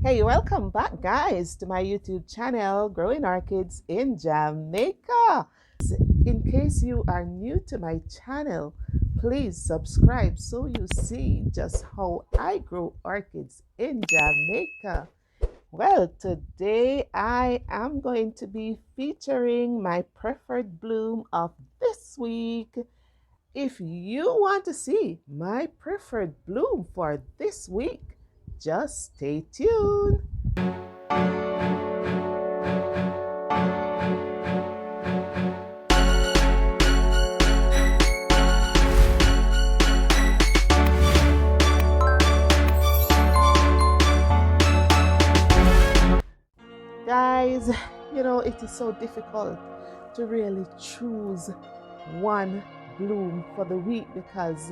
Hey, welcome back, guys, to my YouTube channel, Growing Orchids in Jamaica. In case you are new to my channel, please subscribe so you see just how I grow orchids in Jamaica. Well, today I am going to be featuring my preferred bloom of this week. If you want to see my preferred bloom for this week, just stay tuned. Guys, it is so difficult to really choose one bloom for the week because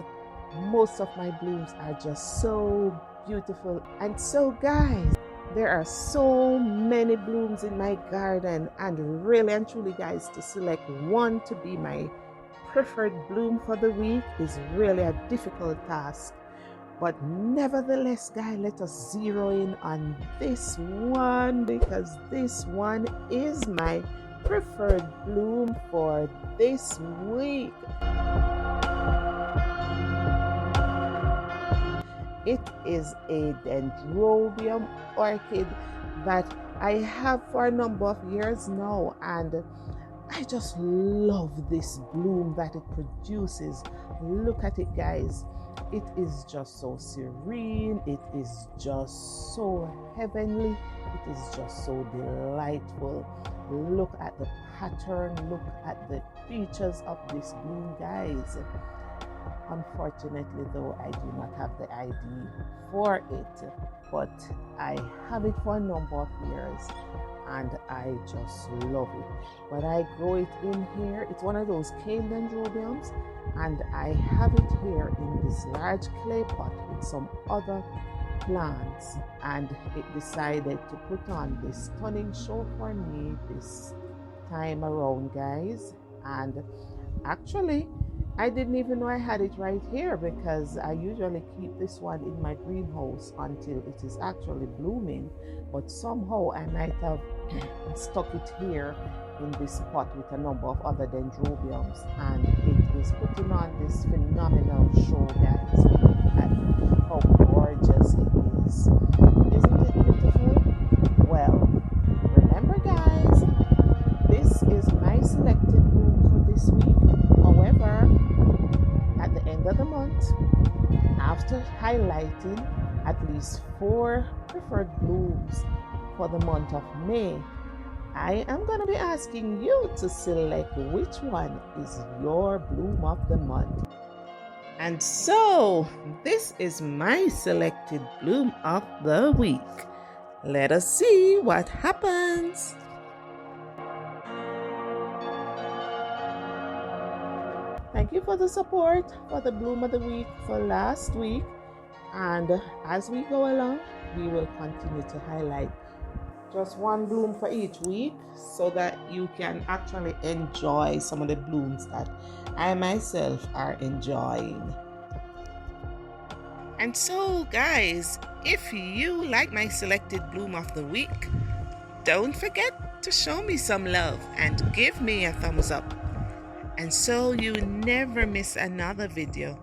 most of my blooms are just so beautiful. And so, guys, there are so many blooms in my garden, and really and truly, guys, to select one to be my preferred bloom for the week is really a difficult task. But nevertheless, guys, let us zero in on this one because this one is my preferred bloom for this week. It is a dendrobium orchid that I have for a number of years now, and I just love this bloom that it produces. Look at it, guys. It is just so serene. It is just so heavenly. It is just so delightful. Look at the pattern. Look at the features of this bloom, guys. Unfortunately, though, I do not have the ID for it, but I have it for a number of years and I just love it. But I grow it in here. It's one of those cane dendrobiums, and I have it here in this large clay pot with some other plants, and it decided to put on this stunning show for me this time around, guys. And actually, I didn't even know I had it right here because I usually keep this one in my greenhouse until it is actually blooming, but somehow I might have stuck it here in this pot with a number of other dendrobiums, and it is putting on this phenomenal show, guys. Look at how gorgeous it is. Isn't it beautiful? Well, remember, guys, this is my selected bloom for this week. However, at the end of the month, after highlighting at least 4 preferred blooms for the month of May, I am going to be asking you to select which one is your bloom of the month. And so, this is my selected bloom of the week. Let us see what happens. Thank you for the support for the bloom of the week for last week, and as we go along, we will continue to highlight just one bloom for each week so that you can actually enjoy some of the blooms that I myself are enjoying. And so, guys, if you like my selected bloom of the week, don't forget to show me some love and give me a thumbs up. And so you never miss another video,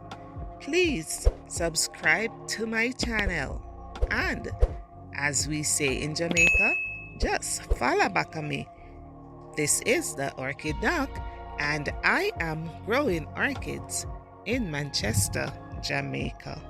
please subscribe to my channel. And as we say in Jamaica, just follow back on me. This is the Orchid Doc, and I am growing orchids in Manchester, Jamaica.